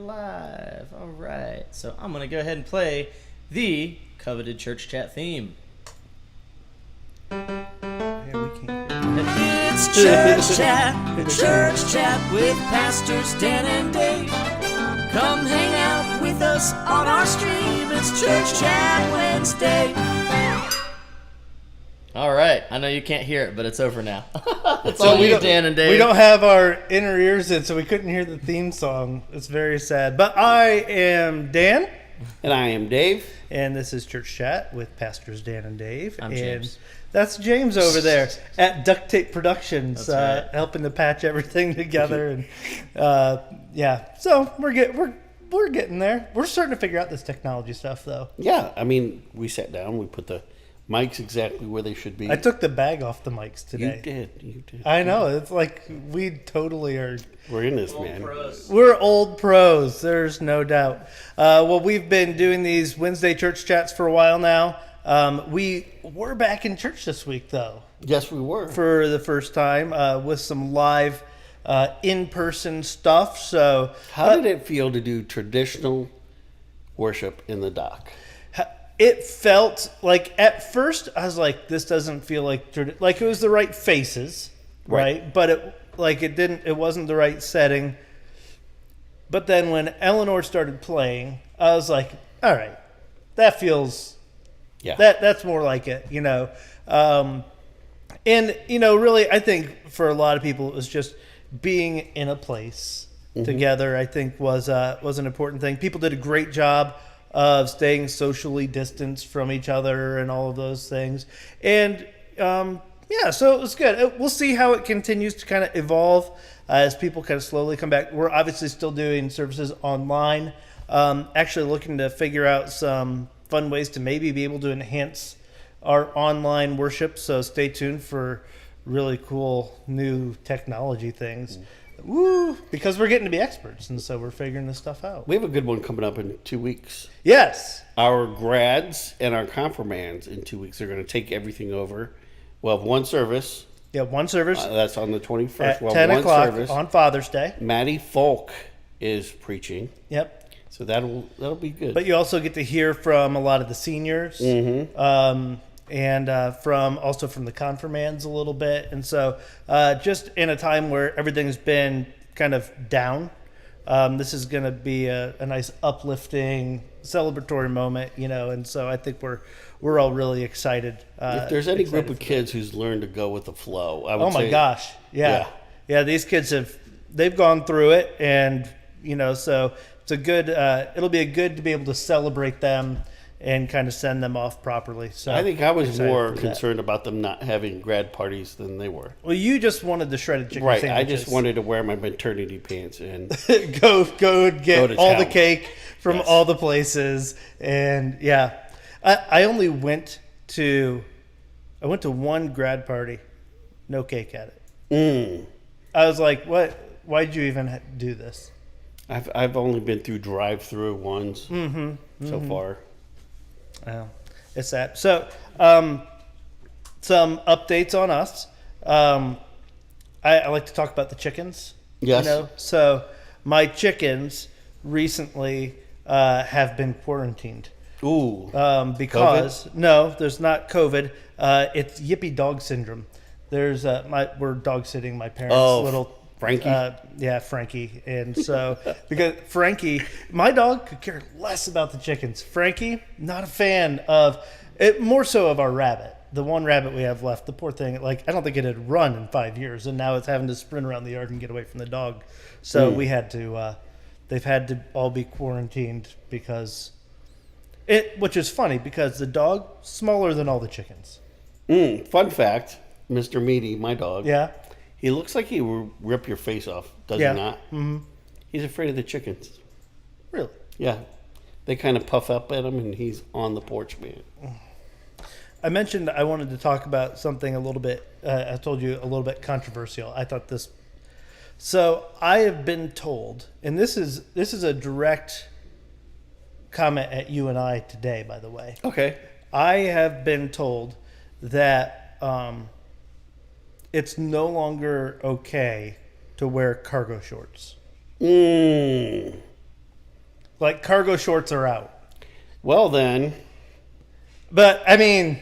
live. All right. So I'm going to go ahead and play the coveted church chat theme. Yeah, we can't. It's church chat with Pastors Dan and Dave. Come hang out with us on our stream. It's Church Chat Wednesday. All right. I know you can't hear it, but it's over now. It's all you, Dan and Dave. We don't have our inner ears in, so we couldn't hear the theme song. It's very sad. But I am Dan. And I am Dave. And this is Church Chat with Pastors Dan and Dave. I'm and James. That's James over there at Duct Tape Productions, That's right. helping to patch everything together. And yeah, so we're getting there. We're starting to figure out this technology stuff, though. Yeah, I mean, we sat down, we put the mics exactly where they should be. I took the bag off the mics today. You did. I know. It's like we totally are. We're in this, man. Pros. We're old pros. There's no doubt. Well, we've been doing these Wednesday church chats for a while now. We were back in church this week, though. Yes, we were. For the first time with some live in-person stuff. So, How did it feel to do traditional worship in the dock? it felt like at first I was like, this doesn't feel like it was the right faces, right? But it wasn't the right setting. But then when Eleanor started playing, I was like, all right, that feels, that's more like it, you know. And, you know, really, I think for a lot of people, it was just being in a place together, I think was an important thing. People did a great job of staying socially distanced from each other and all of those things. And, so it was good. We'll see how it continues to kind of evolve as people kind of slowly come back. We're obviously still doing services online, actually looking to figure out some fun ways to maybe be able to enhance our online worship. So stay tuned for really cool new technology things. Woo! Because we're getting to be experts, and so we're figuring this stuff out. We have a good one coming up in 2 weeks. Yes. Our grads and our confirmands in 2 weeks are going to take everything over. We'll have one service. Yeah, one service. That's on the 21st. At we'll 10 have o'clock service. on Father's Day. Maddie Folk is preaching. Yep. So that'll be good. But you also get to hear from a lot of the seniors. And from the confirmands a little bit. And so just in a time where everything's been kind of down, this is going to be a nice uplifting, celebratory moment, you know. And so I think we're all really excited. If there's any group of kids who's learned to go with the flow, I would say. Oh my gosh. Yeah. These kids they've gone through it, and, you know, so it's a good, it'll be good to be able to celebrate them and kind of send them off properly. So I think I was more concerned about them not having grad parties than they were. Well, you just wanted the shredded chicken sandwiches. sandwiches. I just wanted to wear my maternity pants and go get all the cake from all the places. And I only went to one grad party, no cake at it. I was like, what? Why'd you even do this? I've only been through drive-through ones so far. Oh, it's that. So, some updates on us. I like to talk about the chickens. Yes. You know? So, my chickens recently have been quarantined. Ooh. Because COVID? No, there's not COVID. It's yippy dog syndrome. There's we're dog sitting my parents' little. Frankie? Frankie. And so, because Frankie, my dog could care less about the chickens. Frankie, not a fan of it, more so of our rabbit. The one rabbit we have left, the poor thing, I don't think it had run in 5 years, and now it's having to sprint around the yard and get away from the dog. So we had to, they've had to all be quarantined because which is funny because the dog, smaller than all the chickens. Fun fact, Mr. Meaty, my dog. Yeah. He looks like he will rip your face off, does he not? Mm-hmm. He's afraid of the chickens. Really? Yeah. They kind of puff up at him, and he's on the porch, man. I mentioned I wanted to talk about something a little bit, I told you, a little bit controversial. I thought this... So, I have been told, and this is a direct comment at you and I today, by the way. Okay. I have been told that... it's no longer okay to wear cargo shorts. Like, cargo shorts are out. Well, then, But, I mean,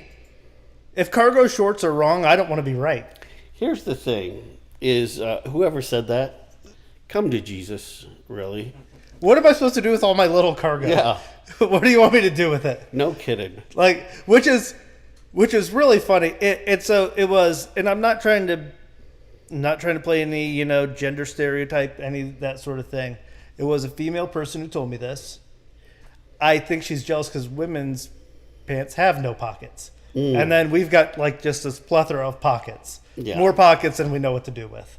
if cargo shorts are wrong, I don't want to be right. here's the thing: is whoever said that, come to Jesus, really? What am I supposed to do with all my little cargo? Yeah. What do you want me to do with it? No kidding. Like, which is really funny. It was, and I'm not trying to play any, gender stereotype, any that sort of thing. It was a female person who told me this. I think she's jealous because women's pants have no pockets. And then we've got like just this plethora of pockets. Yeah. More pockets than we know what to do with.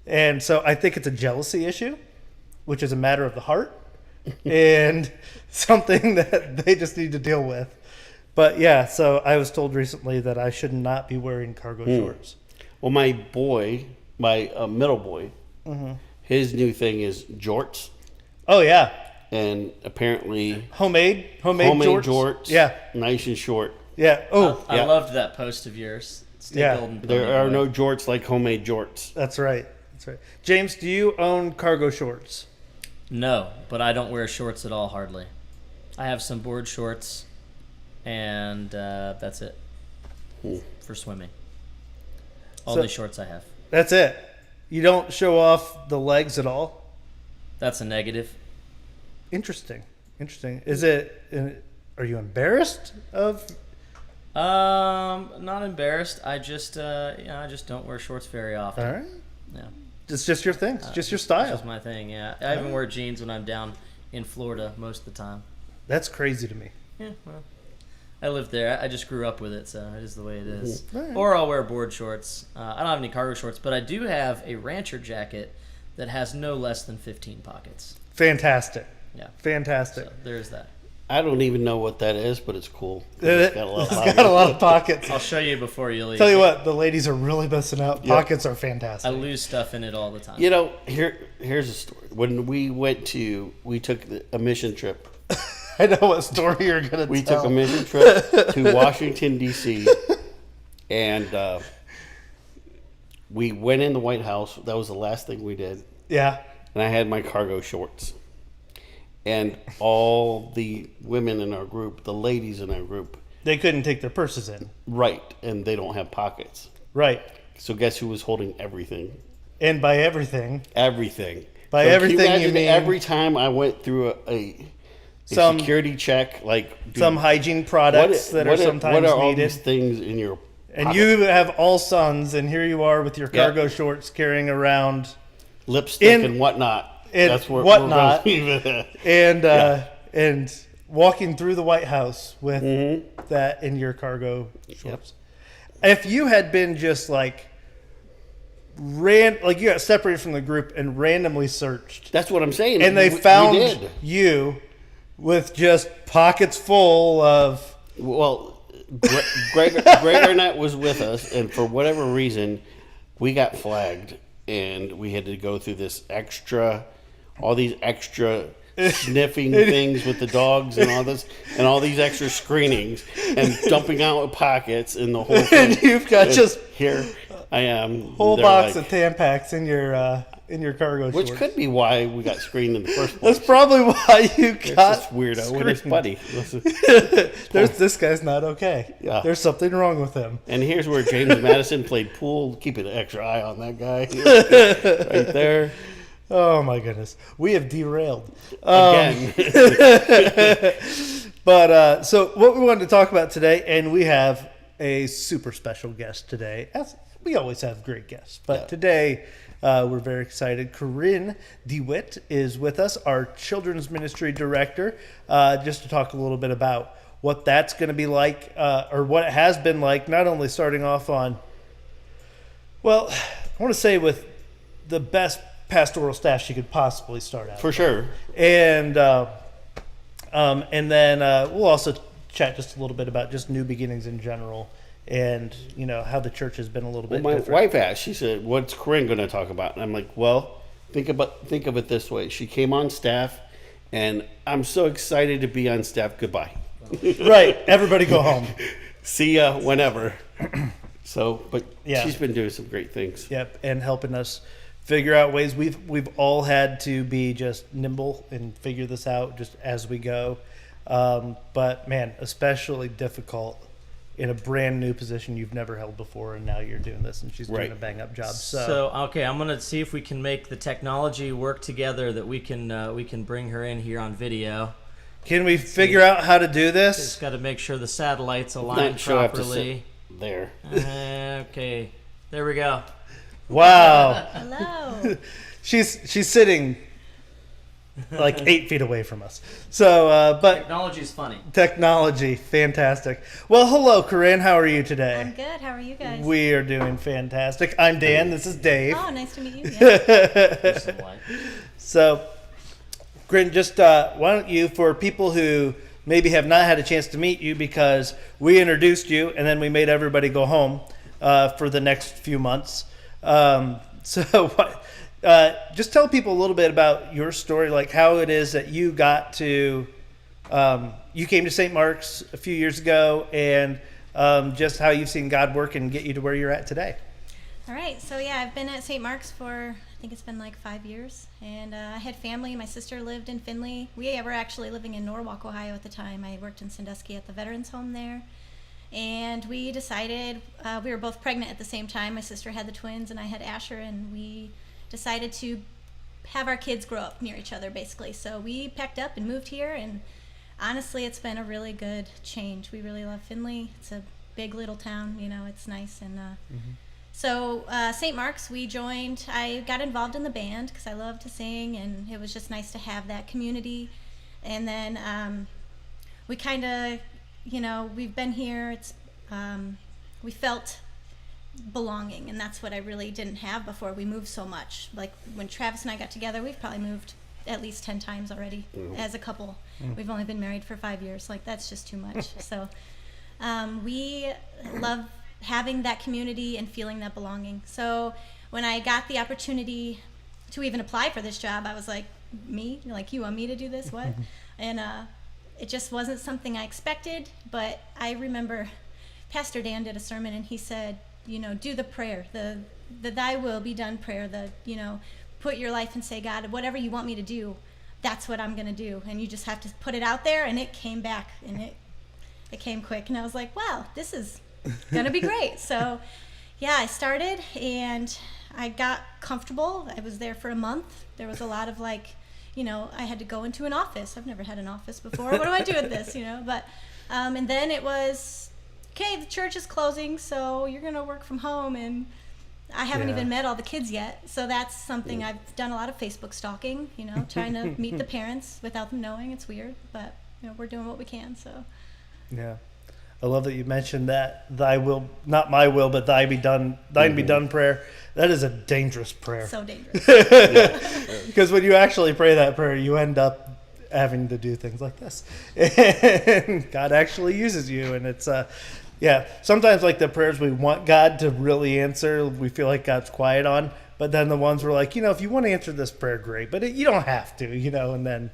And so I think it's a jealousy issue, which is a matter of the heart and something that they just need to deal with. But yeah, so I was told recently that I should not be wearing cargo shorts. Well, my middle boy, his new thing is jorts. Oh yeah. And apparently Homemade jorts. Yeah. Nice and short. Yeah. Oh, I loved that post of yours. Stay Yeah. golden, There Bunny are boy. no jorts like homemade jorts. that's right. That's right. James, do you own cargo shorts? No, but I don't wear shorts at all, hardly. I have some board shorts, and that's it for swimming. Only shorts I have. That's it. You don't show off the legs at all? That's a negative. Interesting. Is it, are you embarrassed of? Not embarrassed. I just don't wear shorts very often. All right. Yeah. It's just your thing. It's just your That's style. just my thing. Yeah. I even wear jeans when I'm down in Florida most of the time. That's crazy to me. Yeah. Well, I live there. I just grew up with it, so it is the way it is. Right. Or I'll wear board shorts. I don't have any cargo shorts, but I do have a rancher jacket that has no less than 15 pockets. Fantastic. Yeah. Fantastic. So there's that. I don't even know what that is, but it's cool. It's got a lot of pockets. I'll show you before you leave. Tell you what, the ladies are really missing out. Yeah. Pockets are I fantastic. lose stuff in it all the time. Here's a story. When we took a mission trip. I know what story you're going to tell. We took a mission trip to Washington, D.C., and we went in the White House. That was the last thing we did. Yeah. And I had my cargo shorts. And all the women in our group, the ladies in our group. They couldn't take their purses in. Right. And they don't have pockets. Right. So guess who was holding everything? And by everything. Everything. By So everything, can you imagine mean- every time I went through a Some- security check, like dude, Some hygiene products that are sometimes what are all needed. these things in your And pocket? you have all sons, and here you are with your Yeah. cargo shorts carrying around lipstick and whatnot. and That's where whatnot. we're gonna leave it at. and Yeah. and walking through the White House with Mm-hmm. that in your cargo shorts. If you had been just like you got separated from the group and randomly searced, That's what I'm saying. and they We found did. you with just pockets full of Well, Greg Arnett was with us, and for whatever reason, we got flagged, and we had to go through all these extra sniffing things with the dogs and all these extra screenings, and dumping out pockets and the whole thing. and you've got And just here I am, whole they're box like- of Tampax in your cargo which shorts. could be why we got screened in the first place. That's probably why you There's got this weirdo with his screened. buddy. This guy's not okay. Yeah. There's something wrong with him. And here's where James Madison played pool. Keep an extra eye on that guy. Right there. Oh my goodness, we have derailed. Again. But so what we wanted to talk about today, and we have a super special guest today. As we always have great guests, but Yeah. today we're very excited. Curynn DeWitt is with us, our children's ministry director, just to talk a little bit about what that's going to be like, or what it has been like, not only starting off on, well, I want to say with the best pastoral staff she could possibly start out. For sure. And then we'll also chat just a little bit about just new beginnings in general, and how the church has been a little Well, bit my different. wife asked, she said, what's Curynn going to talk about? And I'm like, well, think of it this way. She came on staff, and I'm so excited to be on staff. Goodbye. Right, everybody go home. See ya whenever. So, but Yeah. she's been doing some great things. Yep, and helping us figure out ways. We've all had to be just nimble and figure this out just as we go. But man, especially difficult in a brand new position you've never held before, and now you're doing this, and she's doing a bang up job. So okay, I'm gonna see if we can make the technology work together that we can bring her in here on video. Can we figure out how to do this? Just got to make sure the satellites align properly. There. Okay, there we go. Wow. Hello. She's sitting like 8 feet away from us. So, but Technology's funny. technology, fantastic. Well, hello, Curynn. How are you today? I'm good. How are you guys? We are doing fantastic. I'm Dan. This is Dave. Oh, nice to meet you. Yeah. So, Curynn, just why don't you, for people who maybe have not had a chance to meet you because we introduced you and then we made everybody go home for the next few months. Just tell people a little bit about your story, like how it is that you got to, you came to St. Mark's a few years ago, and just how you've seen God work and get you to where you're at today. All right. So, yeah, I've been at St. Mark's for, I think it's been like 5 years. And I had family. My sister lived in Findlay. We were actually living in Norwalk, Ohio at the time. I worked in Sandusky at the Veterans Home there. And we decided, we were both pregnant at the same time. My sister had the twins and I had Asher, and we decided to have our kids grow up near each other, basically. So we packed up and moved here, and honestly, it's been a really good change. We really love Findlay. It's a big little town, you know, it's nice. And so St. Mark's, we joined. I got involved in the band because I love to sing, and it was just nice to have that community. And then we kind of, you know, we've been here. It's we felt belonging, and that's what I really didn't have before we moved so much. Like when Travis and I got together, we've probably moved at least 10 times already as a couple. We've only been married for 5 years. Like, that's just too much. So we love having that community and feeling that belonging. So when I got the opportunity to even apply for this job, I was like, me? Like, you want me to do this? What? And it just wasn't something I expected. But I remember Pastor Dan did a sermon, and he said, you know, do the prayer, the thy will be done prayer, you know, put your life and say, God, whatever you want me to do, that's what I'm going to do. And you just have to put it out there, and it came back, and it came quick. And I was like, wow, this is going to be great. So, yeah, I started, and I got comfortable. I was there for a month. There was a lot of, like, you know, I had to go into an office. I've never had an office before. What do I do with this, you know? But, and then it was, okay, the church is closing, so you're going to work from home. And I haven't even met all the kids yet. So that's something I've done a lot of Facebook stalking, you know, trying to meet the parents without them knowing. It's weird, but, you know, we're doing what we can, so. Yeah. I love that you mentioned that thy will, not my will, but thy be done, thine be done prayer. That is a dangerous prayer. So dangerous. Because when you actually pray that prayer, you end up having to do things like this. And God actually uses you. And it's, sometimes like the prayers we want God to really answer, we feel like God's quiet on. But then the ones we're like, you know, if you want to answer this prayer, great. But you don't have to, you know. And then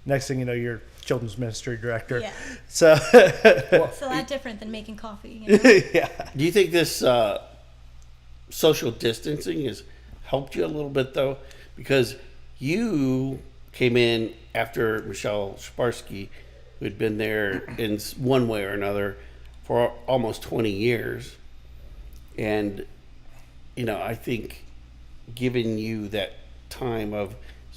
next thing you know, you're children's ministry director. Yeah. So It's a lot different than making coffee, you know? yeah. Do you think this social distancing has helped you a little bit, though? Because you came in after Michelle Sparsky, who had been there in one way or another for almost 20 years. And, you know, I think giving you that time of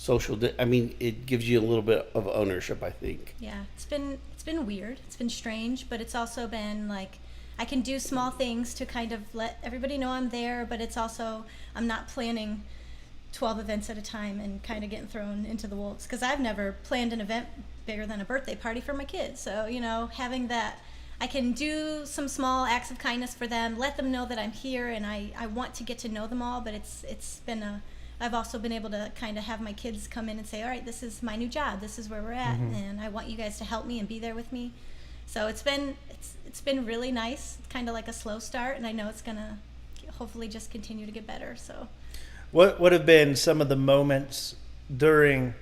it gives you a little bit of ownership, I think. Yeah, it's been weird. It's been strange, but it's also been like I can do small things to kind of let everybody know I'm there, but it's also I'm not planning 12 events at a time and kind of getting thrown into the wolves, because I've never planned an event bigger than a birthday party for my kids. So, you know, having that, I can do some small acts of kindness for them, let them know that I'm here, and I want to get to know them all, but it's been I've also been able to kind of have my kids come in and say, all right, this is my new job, this is where we're at, and I want you guys to help me and be there with me. So it's been really nice, kind of like a slow start, and I know it's gonna hopefully just continue to get better. So What would have been some of the moments during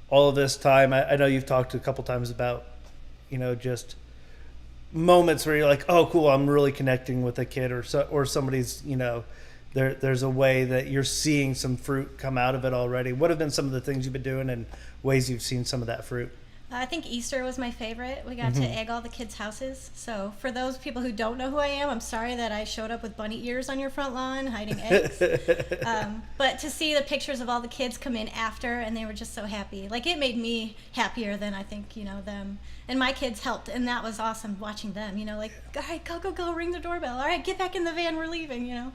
all of this time? I know you've talked a couple times about, you know, just moments where you're like, oh, cool, I'm really connecting with a kid, or somebody's, you know, there's a way that you're seeing some fruit come out of it already. What have been some of the things you've been doing and ways you've seen some of that fruit? I think Easter was my favorite. We got to egg all the kids' houses. So for those people who don't know who I am, I'm sorry that I showed up with bunny ears on your front lawn hiding eggs. But to see the pictures of all the kids come in after, and they were just so happy. Like, it made me happier than I think, them. And my kids helped, and that was awesome watching them, like, all right, go, ring the doorbell. All right, get back in the van, we're leaving,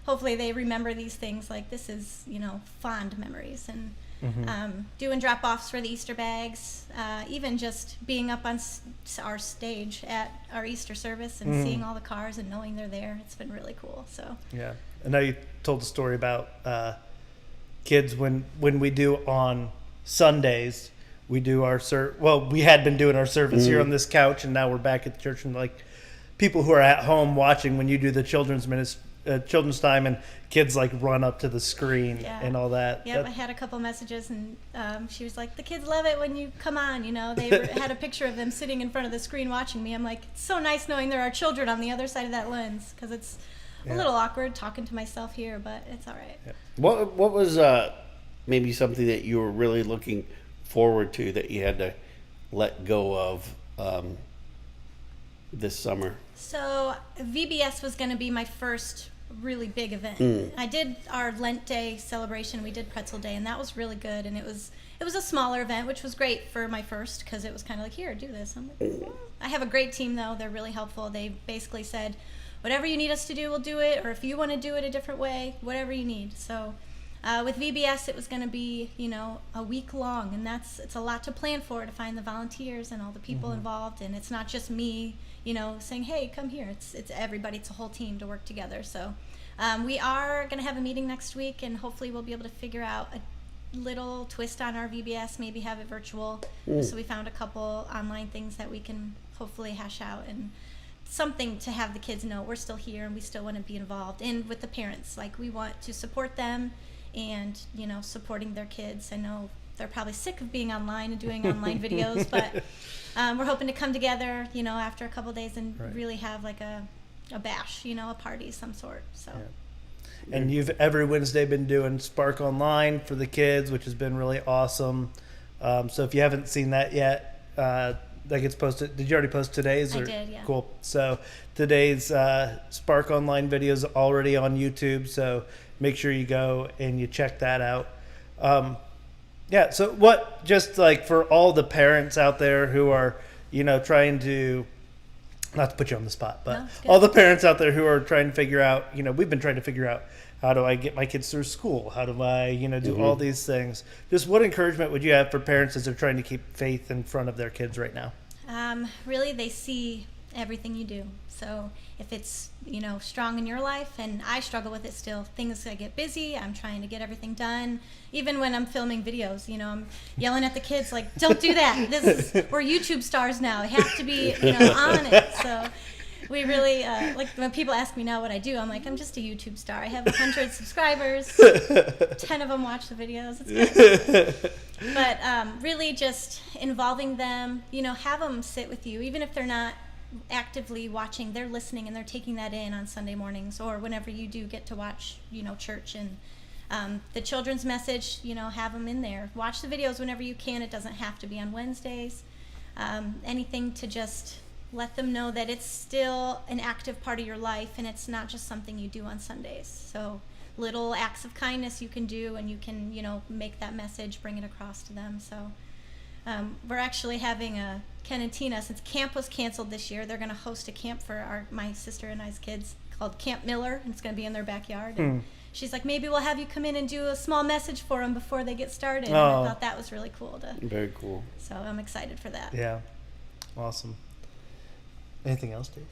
Hopefully they remember these things like this is, fond memories. And doing drop-offs for the Easter bags, even just being up on our stage at our Easter service and seeing all the cars and knowing they're there. It's been really cool. So yeah, I know you told a story about kids when we do on Sundays. We do our we had been doing our service here on this couch, and now we're back at the church. And like people who are at home watching when you do the children's time, and kids like run up to the screen and all that. Yep, I had a couple messages, and she was like, the kids love it when you come on, They had a picture of them sitting in front of the screen watching me. I'm like, it's so nice knowing there are children on the other side of that lens, because it's a little awkward talking to myself here, but it's all right. Yeah. What was maybe something that you were really looking forward to that you had to let go of this summer? So VBS was going to be my first really big event. I did our Lent Day celebration. We did Pretzel Day, and that was really good. And it was a smaller event, which was great for my first, because it was kind of like, here, do this. I'm like, I have a great team, though. They're really helpful. They basically said, whatever you need us to do, we'll do it. Or if you want to do it a different way, whatever you need. So with VBS, it was going to be, a week long, and it's a lot to plan for, to find the volunteers and all the people involved. And it's not just me, saying, hey, come here. It's everybody. It's a whole team to work together. So we are going to have a meeting next week, and hopefully we'll be able to figure out a little twist on our VBS, maybe have it virtual. So we found a couple online things that we can hopefully hash out, and something to have the kids know we're still here and we still want to be involved. And with the parents, like, we want to support them and, supporting their kids. I know they're probably sick of being online and doing online videos, but we're hoping to come together, after a couple of days and really have like a bash, a party of some sort. So. Yeah. And you've every Wednesday been doing Spark Online for the kids, which has been really awesome. So if you haven't seen that yet, that gets posted. Did you already post today's? I did, yeah. Cool. So today's Spark Online video is already on YouTube, so make sure you go and you check that out. Yeah, so what, just like for all the parents out there who are, trying to, not to put you on the spot, but all the parents out there who are trying to figure out, we've been trying to figure out, how do I get my kids through school? How do I, do all these things? Just what encouragement would you have for parents as they're trying to keep faith in front of their kids right now? Really, they see everything you do. So if it's, strong in your life, and I struggle with it still, I get busy, I'm trying to get everything done. Even when I'm filming videos, I'm yelling at the kids, like, don't do that. We're YouTube stars now. I have to be, on it. So we really, like, when people ask me now what I do, I'm like, I'm just a YouTube star. I have 100 subscribers, 10 of them watch the videos. It's good. But really just involving them, have them sit with you, even if they're not actively watching, they're listening and they're taking that in on Sunday mornings, or whenever you do get to watch, church. And the children's message, have them in there. Watch the videos whenever you can. It doesn't have to be on Wednesdays. Anything to just let them know that it's still an active part of your life, and it's not just something you do on Sundays. So little acts of kindness you can do, and you can, make that message, bring it across to them. So we're actually having Ken and Tina, since camp was canceled this year, they're going to host a camp for my sister and I's kids called Camp Miller, and it's going to be in their backyard. And she's like, maybe we'll have you come in and do a small message for them before they get started. And I thought that was really cool. Very cool. So I'm excited for that. Yeah. Awesome. Anything else, Dave?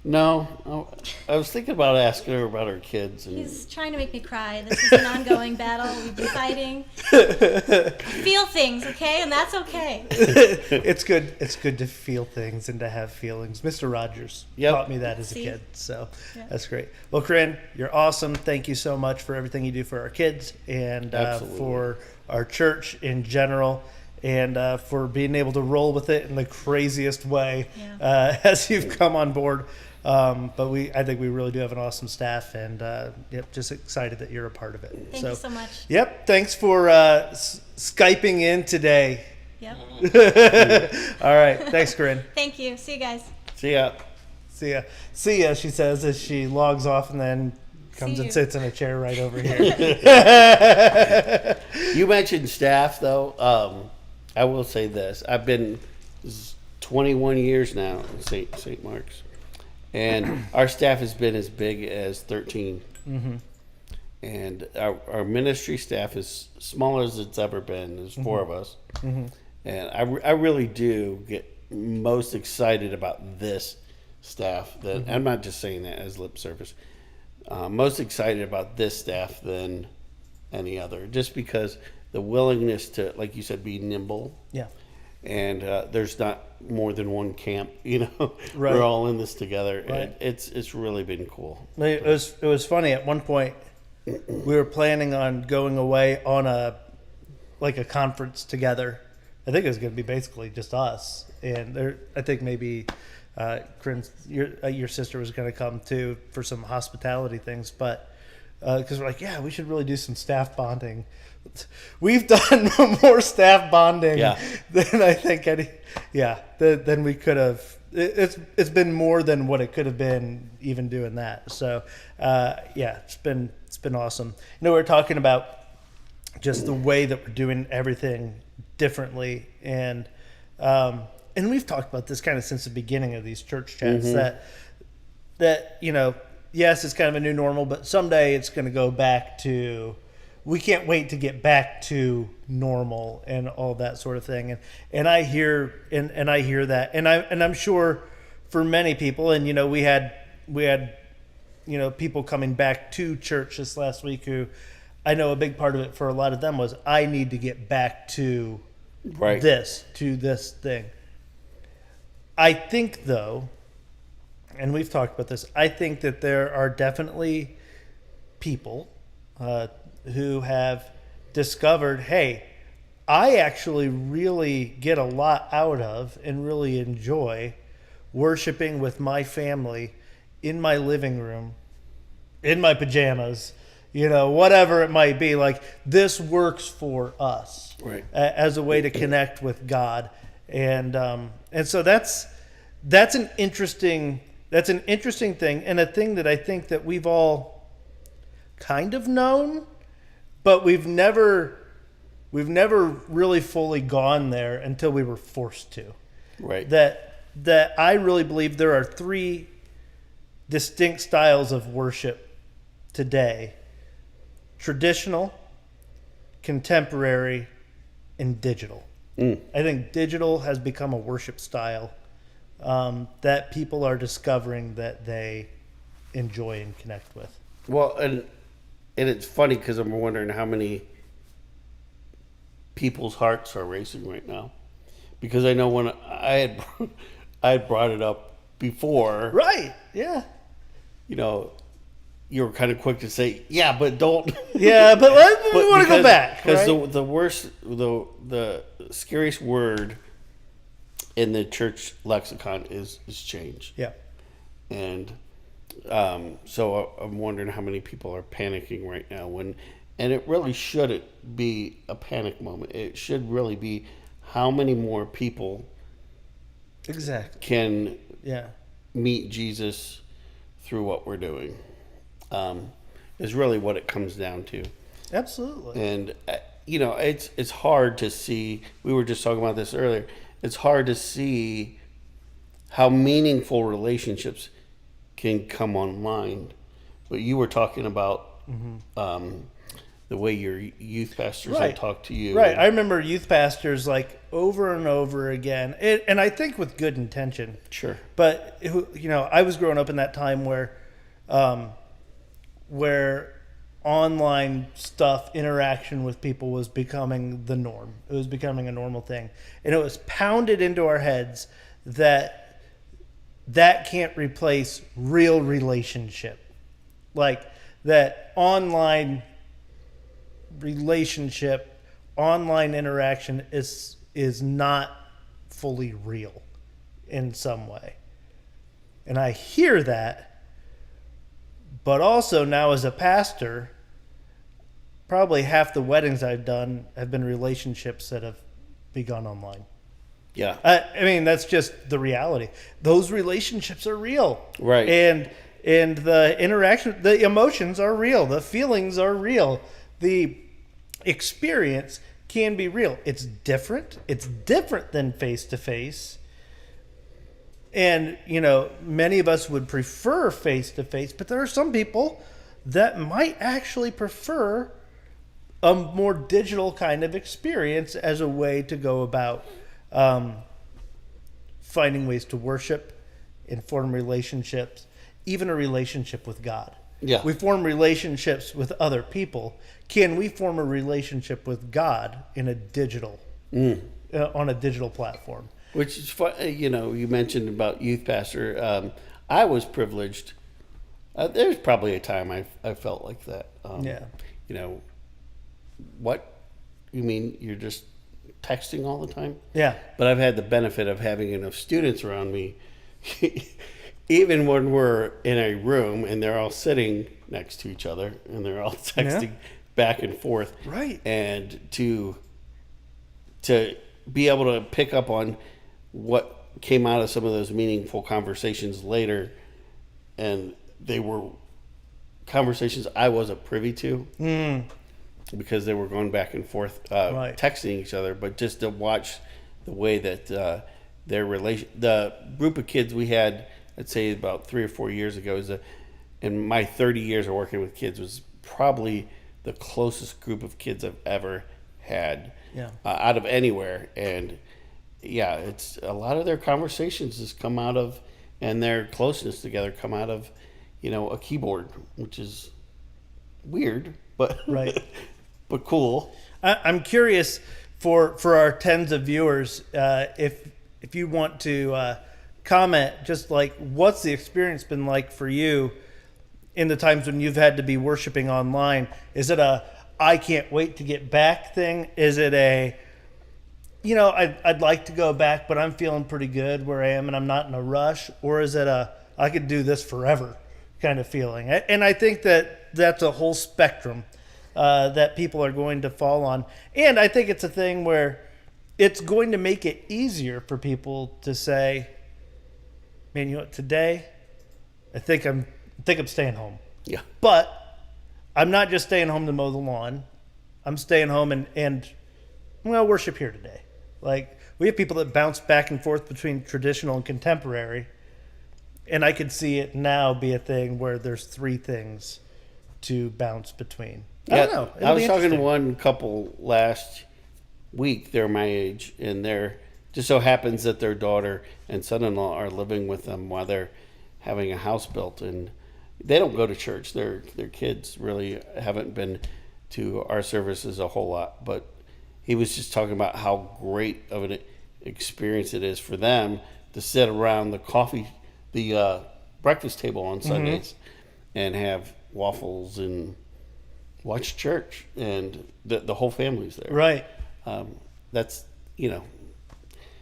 No, I was thinking about asking her about her kids. And he's trying to make me cry. This is an ongoing battle. We've been fighting. Feel things, okay? And that's okay. It's good. It's good to feel things and to have feelings. Mr. Rogers taught me that as a kid, so that's great. Well, Curynn, you're awesome. Thank you so much for everything you do for our kids and for our church in general. And for being able to roll with it in the craziest way as you've come on board. But I think we really do have an awesome staff, and yep, just excited that you're a part of it. Thank you so much. Yep, thanks for Skyping in today. Yep. All right, thanks, Curynn. Thank you. See you guys. See ya. See ya. See ya, she says as she logs off and then comes See and you. sits in a chair right over here. You mentioned staff, though. I will say this: I've been 21 years now in St. Mark's, and our staff has been as big as 13. Mm-hmm. And our ministry staff is smaller as it's ever been. There's 4 of us, and I really do get most excited about this staff. That I'm not just saying that as lip service. Most excited about this staff than any other, just because the willingness to, like you said, be nimble. Yeah. And there's not more than one camp, Right. We're all in this together. Right. It's really been cool. It was funny. At one point, we were planning on going away on a conference together. I think it was going to be basically just us, and I think maybe Curynn, your sister was going to come too for some hospitality things, but because we're like, yeah, we should really do some staff bonding. We've done more staff bonding than I think than we could have. It's been more than what it could have been even doing that. So it's been awesome. We're talking about just the way that we're doing everything differently, and we've talked about this kind of since the beginning of these church chats, that yes, it's kind of a new normal, but someday it's going to go back to. We can't wait to get back to normal and all that sort of thing. And I hear that, and I'm sure for many people, and we had people coming back to church this last week who I know a big part of it for a lot of them was I need to get back to this thing. I think though, and we've talked about this, I think that there are definitely people who have discovered, hey, I actually really get a lot out of and really enjoy worshiping with my family in my living room, in my pajamas, whatever it might be. Like, this works for us, right, as a way to connect with God, and so that's an interesting thing, and a thing that I think that we've all kind of known. But we've never really fully gone there until we were forced to. Right. That I really believe there are 3 distinct styles of worship today: traditional, contemporary, and digital. I think digital has become a worship style that people are discovering that they enjoy and connect with. Well, and it's funny because I'm wondering how many people's hearts are racing right now, because I know when I had brought it up before, right? Yeah. You were kind of quick to say, yeah, but don't. Yeah, but we want to go back, because right? the scariest word in the church lexicon is change. Yeah. And so I'm wondering how many people are panicking right now and it really shouldn't be a panic moment. It should really be how many more people can meet Jesus through what we're doing, is really what it comes down to. Absolutely. And it's hard to see. We were just talking about this earlier. It's hard to see how meaningful relationships can come online. But you were talking about the way your youth pastors had talked to you. Right. I remember youth pastors over and over again, and I think with good intention. Sure. But I was growing up in that time where online stuff, interaction with people was becoming the norm. It was becoming a normal thing, and it was pounded into our heads that can't replace real relationship. Like, that online relationship, online interaction is not fully real in some way. And I hear that, but also now as a pastor, probably half the weddings I've done have been relationships that have begun online. Yeah. I mean, that's just the reality. Those relationships are real. Right. And the interaction, the emotions are real. The feelings are real. The experience can be real. It's different. It's different than face-to-face. And, many of us would prefer face-to-face, but there are some people that might actually prefer a more digital kind of experience as a way to go about finding ways to worship and form relationships, even a relationship with God. Yeah. We form relationships with other people. Can we form a relationship with God in a digital, on a digital platform? Which is fun. You mentioned about youth pastor. I was privileged. There's probably a time I felt like that. Yeah. What? You mean you're just texting all the time? Yeah. But I've had the benefit of having enough students around me, even when we're in a room and they're all sitting next to each other and they're all texting back and forth. Right. And to be able to pick up on what came out of some of those meaningful conversations later, and they were conversations I wasn't privy to. Because they were going back and forth, Right. texting each other, but just to watch the way that the group of kids we had, I'd say about 3 or 4 years ago, in my 30 years of working with kids, was probably the closest group of kids I've ever had out of anywhere. And yeah, it's a lot of their conversations has come out of, and their closeness together come out of, a keyboard, which is weird, but Right. but cool. I'm curious for our tens of viewers, if you want to comment, just like what's the experience been like for you in the times when you've had to be worshiping online? Is it a I can't wait to get back thing? Is it a I'd like to go back, but I'm feeling pretty good where I am and I'm not in a rush? Or is it a I could do this forever kind of feeling? And I think that's a whole spectrum that people are going to fall on. And I think it's a thing where it's going to make it easier for people to say, man, today I think I'm staying home. Yeah. But I'm not just staying home to mow the lawn. I'm staying home and I'm going to worship here today. Like, we have people that bounce back and forth between traditional and contemporary. And I could see it now be a thing where there's 3 things to bounce between. I don't know. I was talking to one couple last week. They're my age, and they're just so happens that their daughter and son-in-law are living with them while they're having a house built, and they don't go to church. Their kids really haven't been to our services a whole lot, but he was just talking about how great of an experience it is for them to sit around the breakfast table on Sundays and have waffles and watch church, and the whole family's there. Right. That's,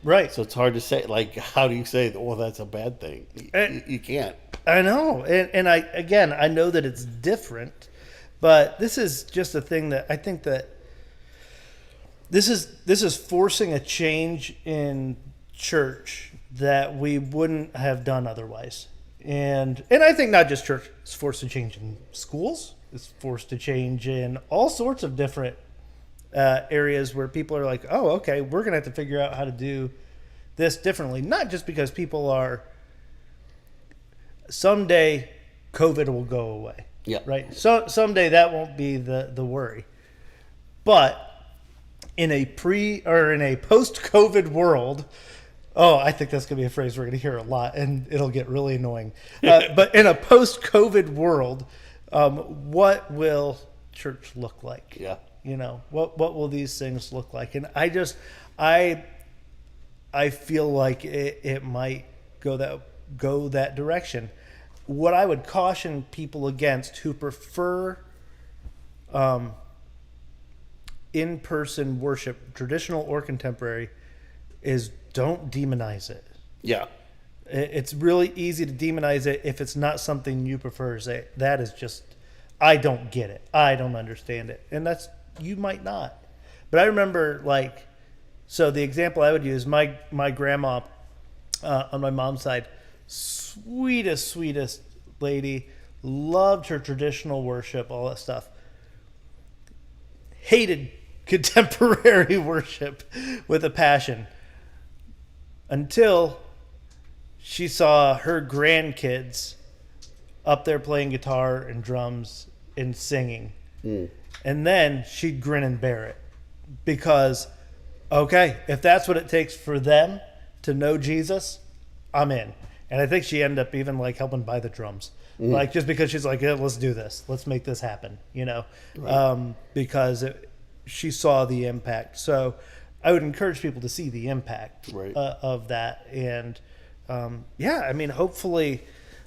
Right. so it's hard to say, like, how do you say, well, that's a bad thing? You can't. I know. And I know that it's different, but this is just a thing that I think that this is forcing a change in church that we wouldn't have done otherwise. And I think not just church, it's forced to change in schools. It's forced to change in all sorts of different areas where people are like, oh, okay, we're going to have to figure out how to do this differently. Not just because people are, someday COVID will go away. Yeah. Right. So someday that won't be the worry. But in a post-COVID world, I think that's going to be a phrase we're going to hear a lot, and it'll get really annoying. But in a post-COVID world, what will church look like? Yeah. What will these things look like? And I feel like it might go that direction. What I would caution people against who prefer in-person worship, traditional or contemporary, is don't demonize it. Yeah. It's really easy to demonize it if it's not something you prefer. Say that is just, I don't get it. I don't understand it, and that's, you might not. But I remember, like, so the example I would use, my grandma on my mom's side, sweetest lady, loved her traditional worship, all that stuff. Hated contemporary worship with a passion until she saw her grandkids up there playing guitar and drums and singing. And then she'd grin and bear it because, okay, if that's what it takes for them to know Jesus, I'm in. And I think she ended up even like helping buy the drums. Like, just because she's like, yeah, let's do this. Let's make this happen, right. Because she saw the impact. So I would encourage people to see the impact of that. And I mean, hopefully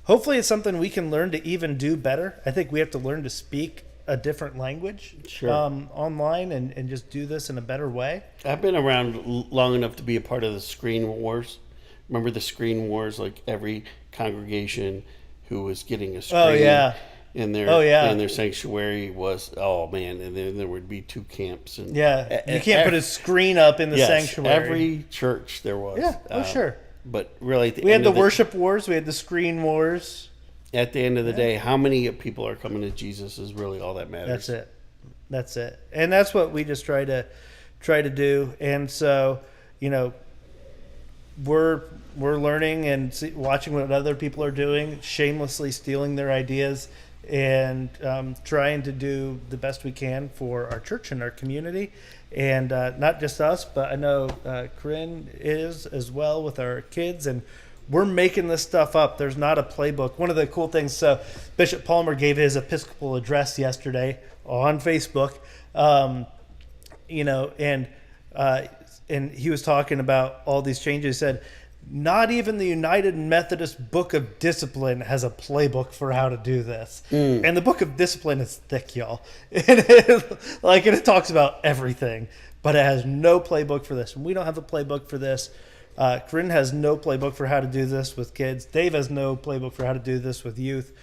it's something we can learn to even do better. I think we have to learn to speak a different language online and just do this in a better way. I've been around long enough to be a part of the screen wars. Remember the screen wars? Like every congregation who was getting a screen in their sanctuary was, and then there would be two camps. And you can't put a screen up in the sanctuary. Every church there was. Yeah, sure. But really, we had the worship wars. We had the screen wars. At the end of the day, how many people are coming to Jesus is really all that matters. That's it. And that's what we just try to do. And so, we're learning and watching what other people are doing, shamelessly stealing their ideas, and trying to do the best we can for our church and our community. And not just us, but I know Curynn is as well with our kids. And we're making this stuff up. There's not a playbook. One of the cool things, so Bishop Palmer gave his Episcopal address yesterday on Facebook, and he was talking about all these changes. He said, not even the United Methodist Book of Discipline has a playbook for how to do this. And the Book of Discipline is thick, y'all. And it talks about everything, but it has no playbook for this. And we don't have a playbook for this. Curynn has no playbook for how to do this with kids. Dave has no playbook for how to do this with youth.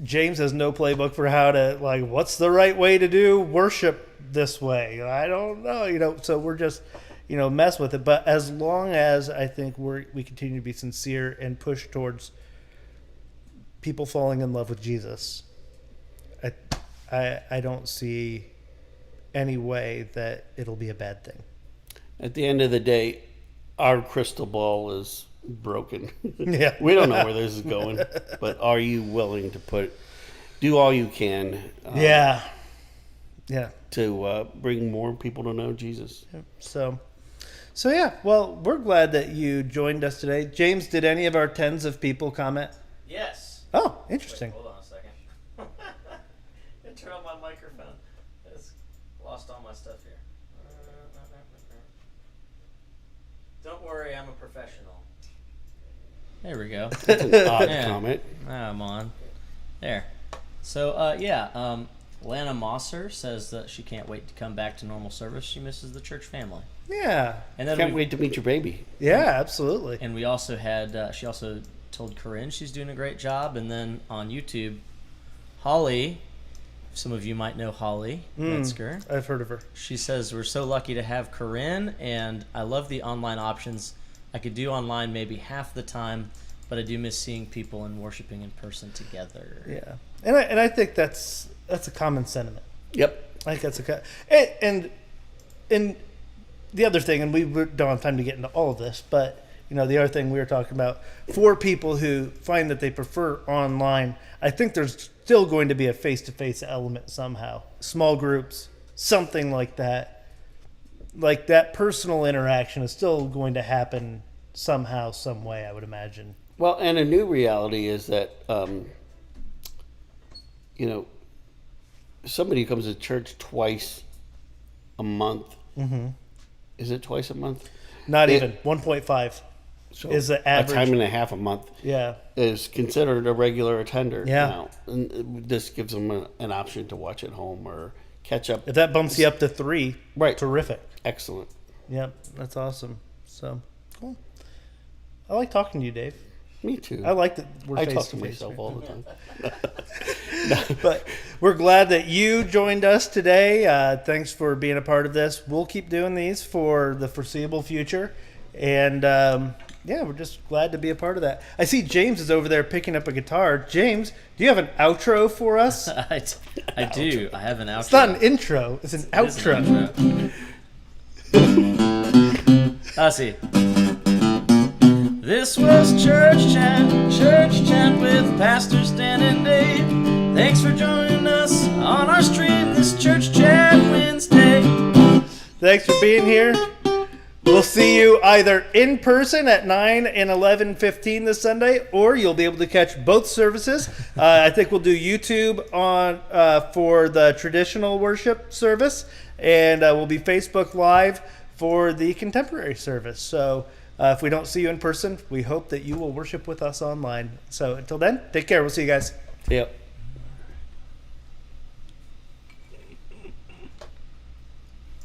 James has no playbook for how to, what's the right way to do worship this way? I don't know, so we're just, mess with it. But as long as I think we continue to be sincere and push towards people falling in love with Jesus, I don't see any way that it'll be a bad thing. At the end of the day, our crystal ball is broken. Yeah. We don't know where this is going, but are you willing to do all you can to bring more people to know Jesus? So yeah, well, we're glad that you joined us today. James, did any of our tens of people comment? Yes. Oh, interesting. Wait, hold on a second. I turn on my microphone. It's lost all my stuff here. Don't worry, I'm a professional. There we go. That's an odd comment. I'm on. There. So, Lana Mosser says that she can't wait to come back to normal service. She misses the church family. Yeah. And then can't wait to meet your baby. Yeah, absolutely. And we also had, she also told Curynn she's doing a great job. And then on YouTube, Holly, some of you might know Holly Metzger. I've heard of her. She says, we're so lucky to have Curynn, and I love the online options. I could do online maybe half the time, but I do miss seeing people and worshiping in person together. Yeah. And I think that's a common sentiment. Yep. I think that's and the other thing, and we don't have time to get into all of this, but the other thing we were talking about, for people who find that they prefer online, I think there's still going to be a face-to-face element somehow. Small groups, something like that. Like that personal interaction is still going to happen somehow, some way, I would imagine. Well, and a new reality is that, somebody who comes to church twice a month. Mm-hmm. Is it twice a month? Not even. 1.5 is the average. A time and a half a month. Yeah. Is considered a regular attender. Yeah. Now. And this gives them an option to watch at home or catch up. If that bumps you up to 3, right. Terrific. Excellent. Yep, that's awesome. So, cool. I like talking to you, Dave. Me too. I like that we're I face talk to to face. myself all the time. But we're glad that you joined us today. Thanks for being a part of this. We'll keep doing these for the foreseeable future. And yeah, we're just glad to be a part of that. I see James is over there picking up a guitar. James, do you have an outro for us? I do. I have an outro. It's not an intro. It's an It is outro. an outro. I see. This was Church Chat with Pastors Dan and Dave. Thanks for joining us on our stream this Church Chat Wednesday. Thanks for being here. We'll see you either in person at 9 and 11:15 this Sunday, or you'll be able to catch both services. I think we'll do YouTube on for the traditional worship service, and we'll be Facebook Live for the contemporary service. So if we don't see you in person, we hope that you will worship with us online. So until then, take care. We'll see you guys. Yep.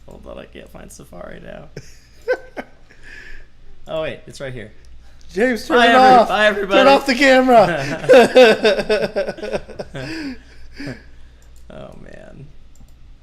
Hold on, I can't find Safari now. Oh wait, it's right here. James, turn it off. Bye everybody. Turn off the camera. Oh man.